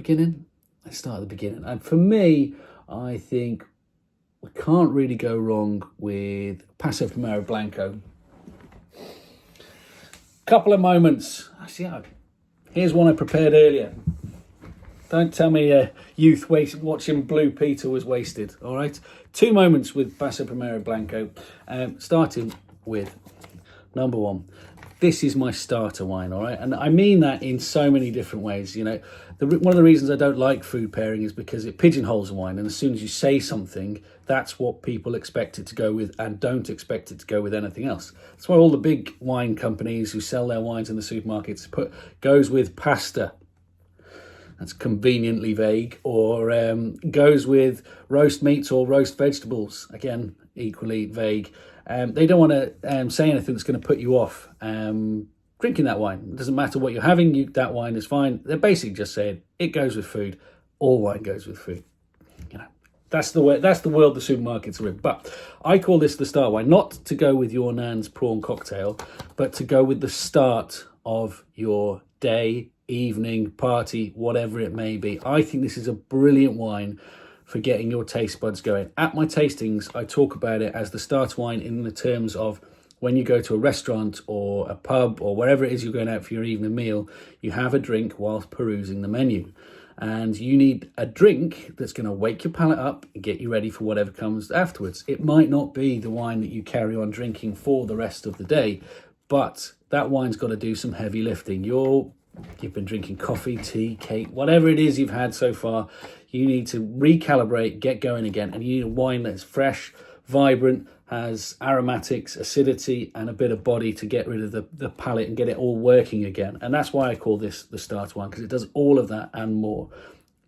beginning? Let's start at the beginning. And for me, I think we can't really go wrong with Paso-Primero Blanco. Couple of moments. Actually, here's one I prepared earlier. Don't tell me youth watching Blue Peter was wasted, all right? 2 moments with Paso-Primero Blanco, starting with number 1. This is my starter wine, all right? And I mean that in so many different ways. You know, one of the reasons I don't like food pairing is because it pigeonholes a wine. And as soon as you say something, that's what people expect it to go with and don't expect it to go with anything else. That's why all the big wine companies who sell their wines in the supermarkets goes with pasta. That's conveniently vague. Or goes with roast meats or roast vegetables. Again, equally vague. They don't want to say anything that's going to put you off drinking that wine. It doesn't matter what you're having, that wine is fine. They're basically just saying it goes with food. All wine goes with food. You know, that's the way. That's the world the supermarkets are in. But I call this the start wine, not to go with your nan's prawn cocktail, but to go with the start of your day, evening, party, whatever it may be. I think this is a brilliant wine for getting your taste buds going. At my tastings, I talk about it as the start wine in the terms of when you go to a restaurant or a pub or wherever it is you're going out for your evening meal, you have a drink whilst perusing the menu. And you need a drink that's going to wake your palate up and get you ready for whatever comes afterwards. It might not be the wine that you carry on drinking for the rest of the day, but that wine's got to do some heavy lifting. You've been drinking coffee, tea, cake, whatever it is you've had so far. You need to recalibrate, get going again, and you need a wine that's fresh, vibrant, has aromatics, acidity, and a bit of body to get rid of the palate and get it all working again. And that's why I call this the start wine, because it does all of that and more.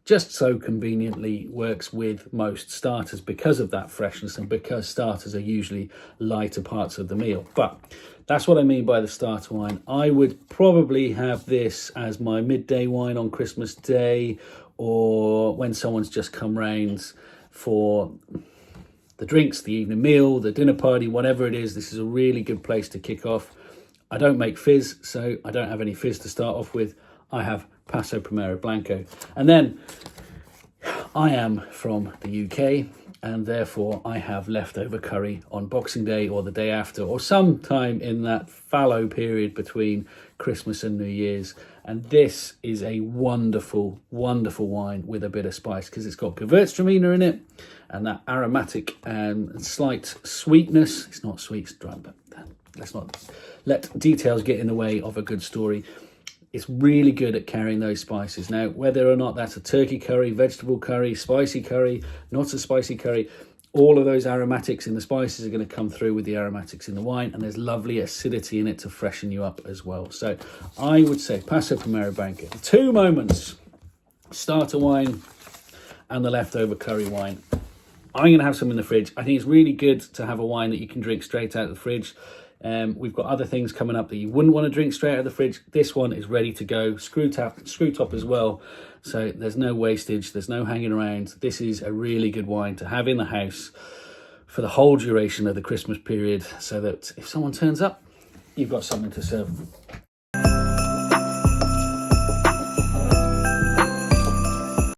Just so conveniently works with most starters because of that freshness and because starters are usually lighter parts of the meal. But that's what I mean by the starter wine. I would probably have this as my midday wine on Christmas Day, or when someone's just come round for the drinks, the evening meal, the dinner party, whatever it is. This is a really good place to kick off. I don't make fizz, so I don't have any fizz to start off with. I have Paso-Primero Blanco. And then I am from the UK, and therefore I have leftover curry on Boxing Day or the day after, or sometime in that fallow period between Christmas and New Year's. And this is a wonderful, wonderful wine with a bit of spice because it's got Gewürztraminer in it and that aromatic and slight sweetness. It's not sweet, it's dry, but let's not let details get in the way of a good story. It's really good at carrying those spices. Now, whether or not that's a turkey curry, vegetable curry, spicy curry, not a spicy curry, all of those aromatics in the spices are going to come through with the aromatics in the wine, and there's lovely acidity in it to freshen you up as well. So I would say Paso-Primero Blanco. 2 moments, starter wine and the leftover curry wine. I'm going to have some in the fridge. I think it's really good to have a wine that you can drink straight out of the fridge. We've got other things coming up that you wouldn't want to drink straight out of the fridge. This one is ready to go, screw top as well. So there's no wastage, there's no hanging around. This is a really good wine to have in the house for the whole duration of the Christmas period, so that if someone turns up, you've got something to serve them.